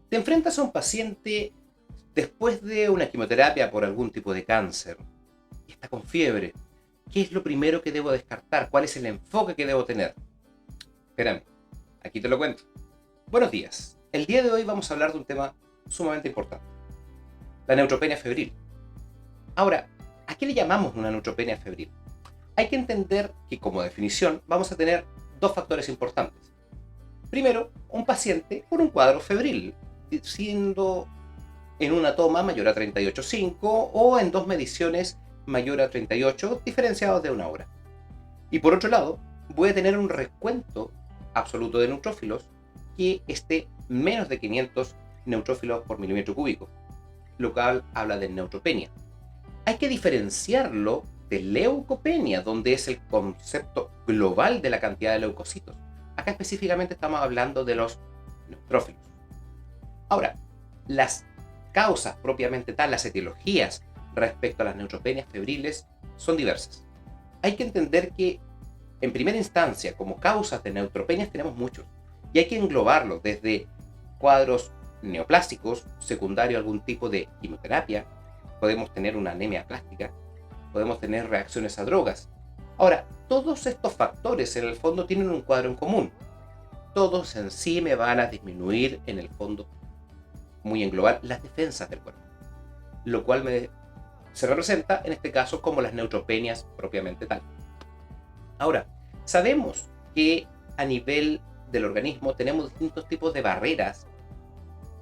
Te enfrentas a un paciente después de una quimioterapia por algún tipo de cáncer y está con fiebre. ¿Qué es lo primero que debo descartar? ¿Cuál es el enfoque que debo tener? Espérame, aquí te lo cuento. Buenos días. El día de hoy vamos a hablar de un tema sumamente importante. La neutropenia febril. Ahora, ¿a qué le llamamos una neutropenia febril? Hay que entender que como definición vamos a tener dos factores importantes. Primero, un paciente con un cuadro febril, siendo en una toma mayor a 38,5 o en dos mediciones mayor a 38, diferenciados de una hora. Y por otro lado, voy a tener un recuento absoluto de neutrófilos que esté menos de 500 neutrófilos por milímetro cúbico, lo cual habla de neutropenia. Hay que diferenciarlo de leucopenia, donde es el concepto global de la cantidad de leucocitos. Acá específicamente estamos hablando de los neutrófilos. Ahora, las causas propiamente tal, las etiologías respecto a las neutropenias febriles son diversas. Hay que entender que en primera instancia, como causas de neutropenias tenemos muchos, y hay que englobarlos desde cuadros neoplásicos, secundario a algún tipo de quimioterapia, podemos tener una anemia plástica, podemos tener reacciones a drogas. Ahora, todos estos factores en el fondo tienen un cuadro en común. Todos en sí me van a disminuir en el fondo, muy en global, las defensas del cuerpo, lo cual se representa en este caso como las neutropenias propiamente tal. Ahora, sabemos que a nivel del organismo tenemos distintos tipos de barreras,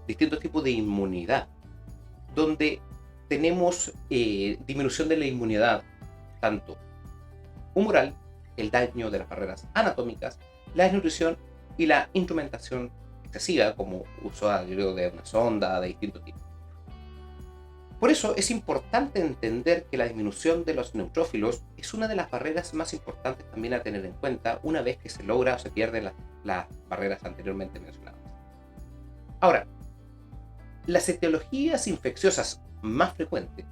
distintos tipos de inmunidad, donde tenemos disminución de la inmunidad, tanto humoral, el daño de las barreras anatómicas, la desnutrición y la instrumentación excesiva, como uso de una sonda de distintos tipos. Por eso es importante entender que la disminución de los neutrófilos es una de las barreras más importantes también a tener en cuenta una vez que se logra o se pierden las barreras anteriormente mencionadas. Ahora, las etiologías infecciosas más frecuentes,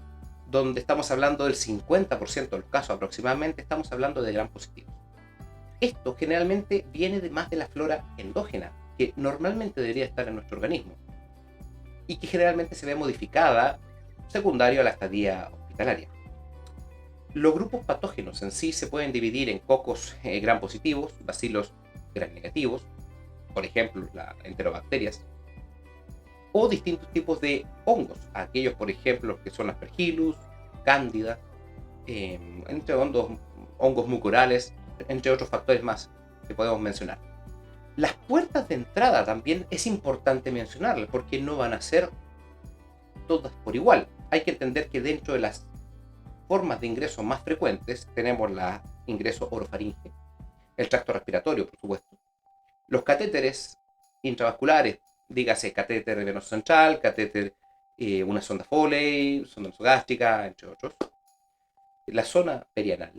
donde estamos hablando del 50% de los casos aproximadamente, estamos hablando de gram positivos. Esto generalmente viene más de la flora endógena, que normalmente debería estar en nuestro organismo, y que generalmente se ve modificada secundario a la estadía hospitalaria. Los grupos patógenos en sí se pueden dividir en cocos gram positivos, bacilos gram negativos, por ejemplo, las enterobacterias, o distintos tipos de hongos, aquellos por ejemplo que son aspergillus, cándida, entre hongos mucorales, entre otros factores más que podemos mencionar. Las puertas de entrada también es importante mencionarlas porque no van a ser todas por igual. Hay que entender que dentro de las formas de ingreso más frecuentes tenemos el ingreso orofaringe, el tracto respiratorio, por supuesto, los catéteres intravasculares, dígase catéter venoso central, catéter, una sonda Foley, sonda nasogástrica, entre otros, la zona perianal,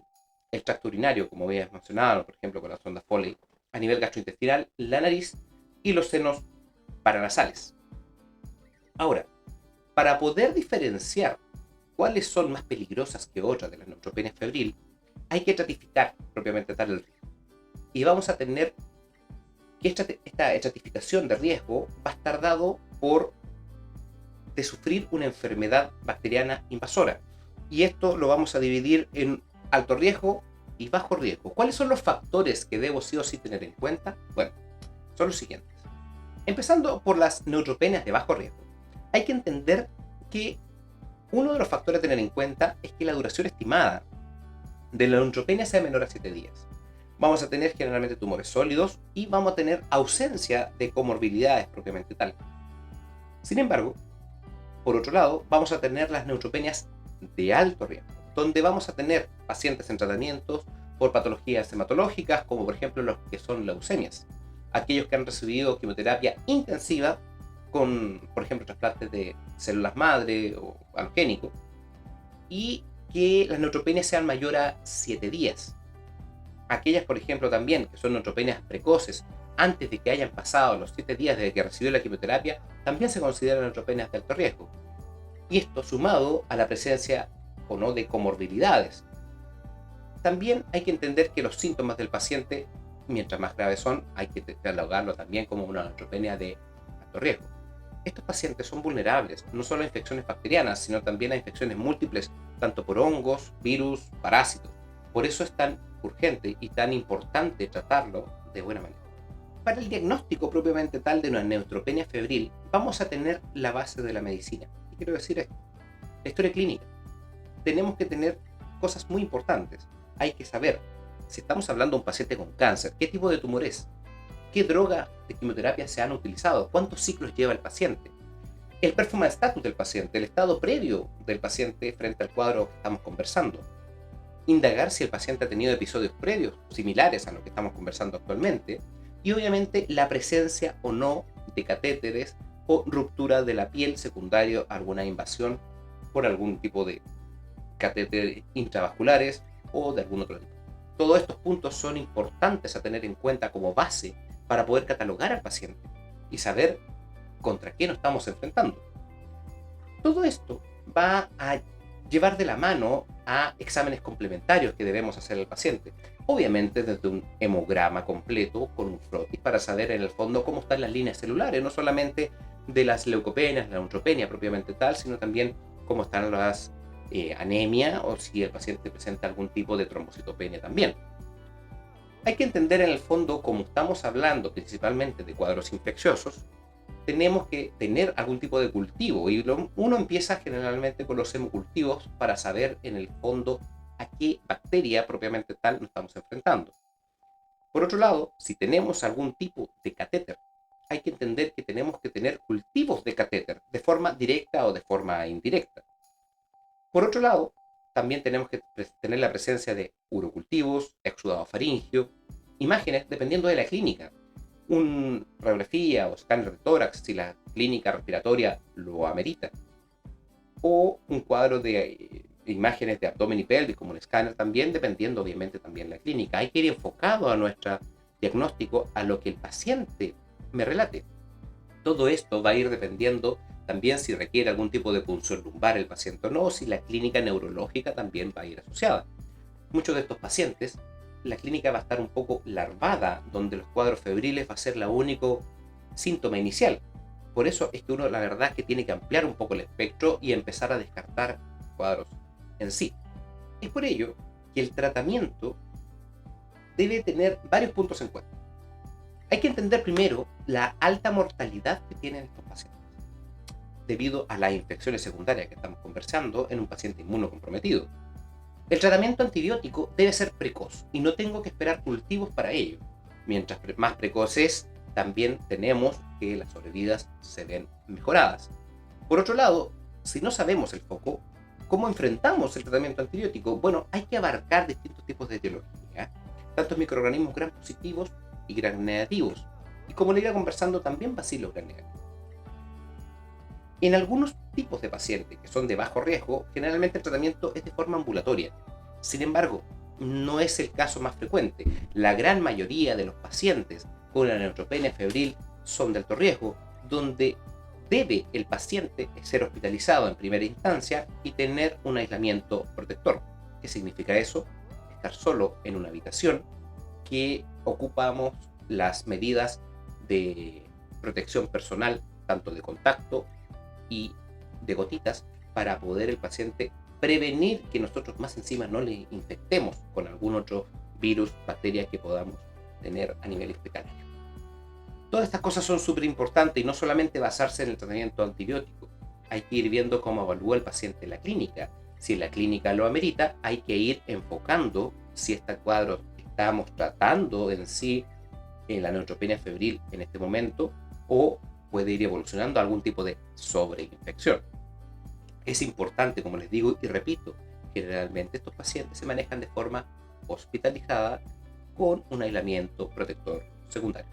el tracto urinario, como habías mencionado, por ejemplo, con la sonda Foley, a nivel gastrointestinal, la nariz y los senos paranasales. Ahora, para poder diferenciar cuáles son más peligrosas que otras de la neutropenia febril, hay que estratificar propiamente tal el riesgo. Y vamos a tener que esta estratificación de riesgo va a estar dado por de sufrir una enfermedad bacteriana invasora. Y esto lo vamos a dividir en alto riesgo y bajo riesgo. ¿Cuáles son los factores que debo sí o sí tener en cuenta? Bueno, son los siguientes. Empezando por las neutropenias de bajo riesgo. Hay que entender que uno de los factores a tener en cuenta es que la duración estimada de la neutropenia sea menor a 7 días. Vamos a tener generalmente tumores sólidos y vamos a tener ausencia de comorbilidades propiamente tal. Sin embargo, por otro lado, vamos a tener las neutropenias de alto riesgo, donde vamos a tener pacientes en tratamientos por patologías hematológicas, como por ejemplo los que son leucemias, aquellos que han recibido quimioterapia intensiva con, por ejemplo, trasplantes de células madre o halogénico, y que las neutropenias sean mayor a 7 días. Aquellas, por ejemplo, también que son neutropenias precoces, antes de que hayan pasado los 7 días desde que recibió la quimioterapia, también se consideran neutropenias de alto riesgo. Y esto sumado a la presencia o no de comorbilidades. También hay que entender que los síntomas del paciente, mientras más graves son, hay que catalogarlo también como una neutropenia de alto riesgo. estos pacientes son vulnerables no solo a infecciones bacterianas, sino también a infecciones múltiples, tanto por hongos, virus, parásitos. Por eso es tan urgente y tan importante tratarlo de buena manera. Para el diagnóstico propiamente tal de una neutropenia febril, vamos a tener la base de la medicina. ¿Qué quiero decir esto? La historia clínica. Tenemos que tener cosas muy importantes. Hay que saber, si estamos hablando de un paciente con cáncer, qué tipo de tumor es, qué droga de quimioterapia se han utilizado, cuántos ciclos lleva el paciente, el performance status del paciente, el estado previo del paciente frente al cuadro que estamos conversando, indagar si el paciente ha tenido episodios previos similares a lo que estamos conversando actualmente, y obviamente la presencia o no de catéteres o ruptura de la piel secundario a alguna invasión por algún tipo de catéteres intravasculares o de algún otro tipo. Todos estos puntos son importantes a tener en cuenta como base para poder catalogar al paciente y saber contra qué nos estamos enfrentando. Todo esto va a llevar de la mano a exámenes complementarios que debemos hacer al paciente. Obviamente desde un hemograma completo con un frotis para saber en el fondo cómo están las líneas celulares, no solamente de las leucopenias, la neutropenia propiamente tal, sino también cómo están las anemia o si el paciente presenta algún tipo de trombocitopenia también. Hay que entender en el fondo, como estamos hablando principalmente de cuadros infecciosos, tenemos que tener algún tipo de cultivo y uno empieza generalmente con los hemocultivos para saber en el fondo a qué bacteria propiamente tal nos estamos enfrentando. Por otro lado, si tenemos algún tipo de catéter, hay que entender que tenemos que tener cultivos de catéter de forma directa o de forma indirecta. Por otro lado, también tenemos que tener la presencia de urocultivos, exudado faríngeo, imágenes dependiendo de la clínica. Una radiografía o escáner de tórax si la clínica respiratoria lo amerita. O un cuadro de imágenes de abdomen y pelvis como un escáner también, dependiendo obviamente también la clínica. Hay que ir enfocado a nuestro diagnóstico, a lo que el paciente me relate. Todo esto va a ir dependiendo también si requiere algún tipo de punción lumbar el paciente o no, si la clínica neurológica también va a ir asociada. Muchos de estos pacientes, la clínica va a estar un poco larvada, donde los cuadros febriles va a ser el único síntoma inicial. Por eso es que uno, la verdad, es que tiene que ampliar un poco el espectro y empezar a descartar cuadros en sí. Es por ello que el tratamiento debe tener varios puntos en cuenta. Hay que entender primero la alta mortalidad que tienen estos pacientes, debido a las infecciones secundarias que estamos conversando en un paciente inmunocomprometido. El tratamiento antibiótico debe ser precoz y no tengo que esperar cultivos para ello. Mientras más precoz es, también tenemos que las sobrevidas se ven mejoradas. Por otro lado, si no sabemos el foco, ¿cómo enfrentamos el tratamiento antibiótico? Bueno, hay que abarcar distintos tipos de etiología, tanto microorganismos gram positivos y gram negativos, y como le iba conversando, también bacilos gram negativos. En algunos tipos de pacientes que son de bajo riesgo, generalmente el tratamiento es de forma ambulatoria. Sin embargo, no es el caso más frecuente. La gran mayoría de los pacientes con la neutropenia febril son de alto riesgo, donde debe el paciente ser hospitalizado en primera instancia y tener un aislamiento protector. ¿Qué significa eso? Estar solo en una habitación, que ocupamos las medidas de protección personal, tanto de contacto y de gotitas, para poder el paciente prevenir que nosotros más encima no le infectemos con algún otro virus, bacteria que podamos tener a nivel hospitalario. Todas estas cosas son súper importantes y no solamente basarse en el tratamiento antibiótico. Hay que ir viendo cómo evalúa el paciente en la clínica. Si en la clínica lo amerita, hay que ir enfocando si este cuadro estamos tratando en sí en la neutropenia febril en este momento, o puede ir evolucionando a algún tipo de sobreinfección. Es importante, como les digo y repito, generalmente estos pacientes se manejan de forma hospitalizada con un aislamiento protector secundario.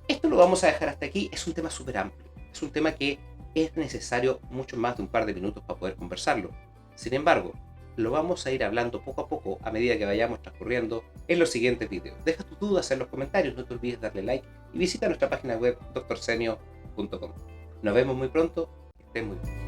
Esto lo vamos a dejar hasta aquí. Es un tema súper amplio, es un tema que es necesario mucho más de un par de minutos para poder conversarlo. Sin embargo, lo vamos a ir hablando poco a poco a medida que vayamos transcurriendo en los siguientes videos. Deja tus dudas en los comentarios, no te olvides darle like y visita nuestra página web drsenio.com. Nos vemos muy pronto, que estén muy bien.